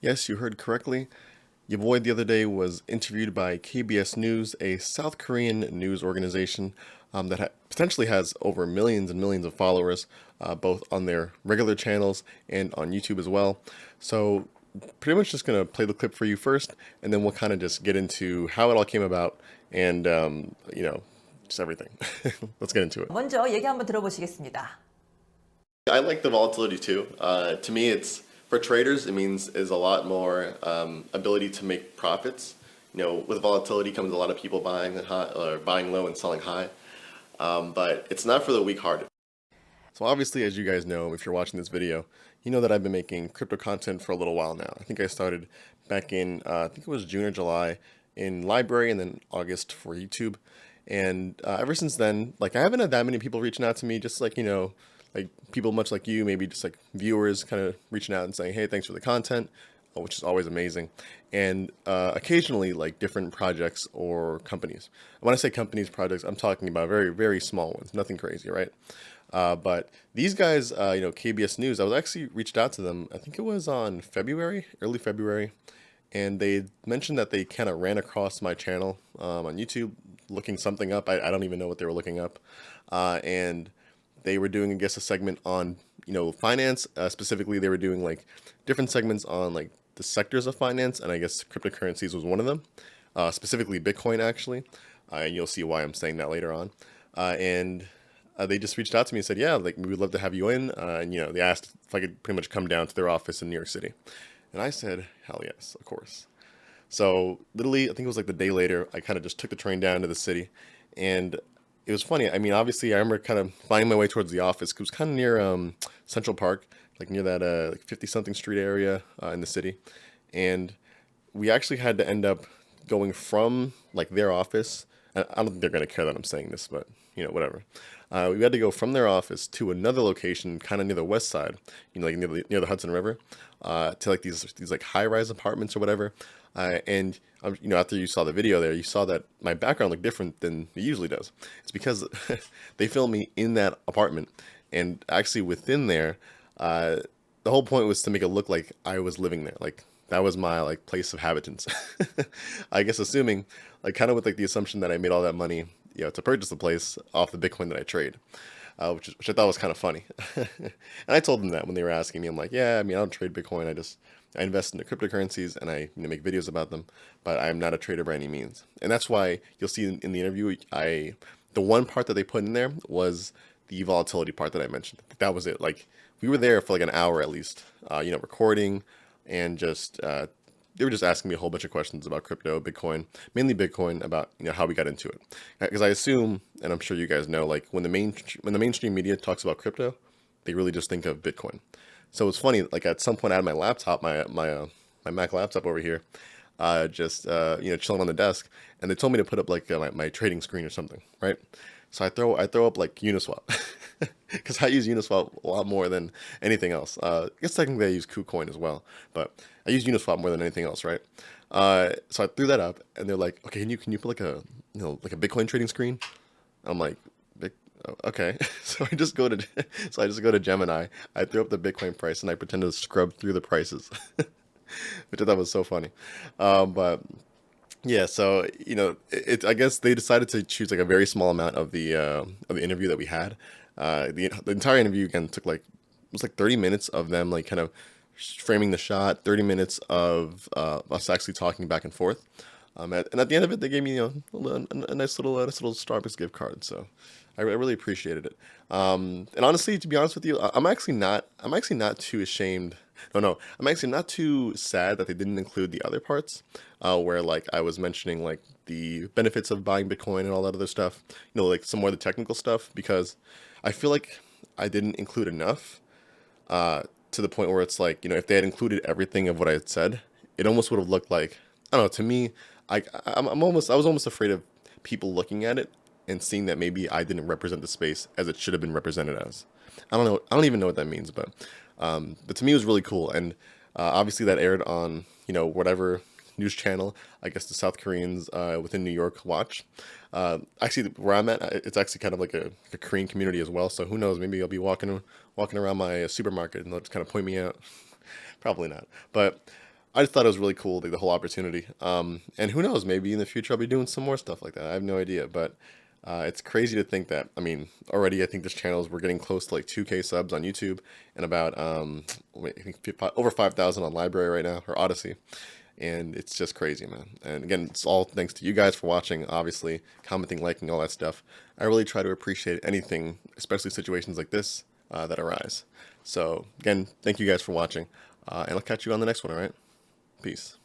Yes, you heard correctly. Your boy the other day was interviewed by KBS News, a South Korean news organization that potentially has over millions and millions of followers, both on their regular channels and on YouTube as well. So, pretty much just going to play the clip for you first, and then we'll kind of just get into how it all came about and, just everything. Let's get into it. 먼저 얘기 한번 들어보시겠습니다. I like the volatility too. To me, it's for traders. It means is a lot more ability to make profits. With volatility comes a lot of people buying high or buying low and selling high. But it's not for the weak-hearted. So obviously, as you guys know, if you're watching this video, you know that I've been making crypto content for a little while now. I think I started back in I think it was June or July in library, and then August for YouTube. And ever since then, like I haven't had that many people reaching out to me, just like like people much like you, maybe just like viewers kind of reaching out and saying, hey, thanks for the content, which is always amazing. And occasionally like different projects or companies. When I say companies, projects, I'm talking about very, very small ones, nothing crazy, right? But these guys, KBS News, I was actually reached out to them, I think it was on early February, and they mentioned that they kind of ran across my channel on YouTube looking something up. I don't even know what they were looking up. And they were doing, I guess, a segment on, finance. Specifically, they were doing like different segments on like the sectors of finance, and I guess cryptocurrencies was one of them. Specifically, Bitcoin, actually. And you'll see why I'm saying that later on. And they just reached out to me and said, yeah, like we would love to have you in. And they asked if I could pretty much come down to their office in New York City, and I said, hell yes, of course. So literally, I think it was like the day later, I kind of just took the train down to the city, and it was funny. I mean, obviously, I remember kind of finding my way towards the office. It was kind of near Central Park, like near that like 50-something street area in the city. And we actually had to end up going from like their office. I don't think they're going to care that I'm saying this, but whatever. We had to go from their office to another location, kind of near the west side, like near the Hudson River, to like these like high-rise apartments or whatever. And after you saw the video there, you saw that my background looked different than it usually does. It's because they filmed me in that apartment, and actually within there, the whole point was to make it look like I was living there. Like that was my like place of habitance. I guess assuming, like kind of with like the assumption that I made all that money, to purchase the place off the Bitcoin that I trade. Which I thought was kind of funny. And I told them that when they were asking me. I'm like, yeah, I mean, I don't trade Bitcoin. I invest into cryptocurrencies, and I make videos about them, but I'm not a trader by any means. And that's why you'll see in the interview, the one part that they put in there was the volatility part that I mentioned. That was it. Like we were there for like an hour at least, recording, and just they were just asking me a whole bunch of questions about crypto, Bitcoin, mainly Bitcoin, about how we got into it. Because I assume, and I'm sure you guys know, like when the mainstream media talks about crypto, they really just think of Bitcoin. So it's funny, like at some point I had my laptop, my Mac laptop over here, just chilling on the desk, and they told me to put up like my trading screen or something, right? So I throw up like Uniswap, because I use Uniswap a lot more than anything else. I guess technically I use KuCoin as well, but I use Uniswap more than anything else, right? So I threw that up, and they're like, okay, can you put like a like a Bitcoin trading screen? I'm like, okay. So I just go to Gemini. I throw up the Bitcoin price, and I pretend to scrub through the prices, which I thought was so funny. But yeah, so I guess they decided to choose like a very small amount of the interview that we had. The entire interview again took like it was like 30 minutes of them like kind of framing the shot, 30 minutes of us actually talking back and forth. And at the end of it, they gave me a nice little Starbucks gift card. So I really appreciated it. And honestly, to be honest with you, I'm actually not too ashamed. No, I'm actually not too sad that they didn't include the other parts, where like I was mentioning like the benefits of buying Bitcoin and all that other stuff. Like some more of the technical stuff, because I feel like I didn't include enough to the point where it's like if they had included everything of what I had said, it almost would have looked like, I don't know. To me, I was almost afraid of people looking at it and seeing that maybe I didn't represent the space as it should have been represented as. I don't know. I don't even know what that means, but to me it was really cool. And obviously that aired on whatever news channel I guess the South Koreans within New York watch. Actually, where I'm at, it's actually kind of like a Korean community as well. So who knows? Maybe I'll be walking around my supermarket and they'll just kind of point me out. Probably not, but I just thought it was really cool, like the whole opportunity. And who knows, maybe in the future I'll be doing some more stuff like that. I have no idea, but it's crazy to think that. I mean, already I think this channel we're getting close to like 2K subs on YouTube and about I think over 5,000 on Library right now or Odyssey, and it's just crazy, man. And again, it's all thanks to you guys for watching, obviously, commenting, liking, all that stuff. I really try to appreciate anything, especially situations like this that arise. So again, thank you guys for watching, and I'll catch you on the next one. All right, peace.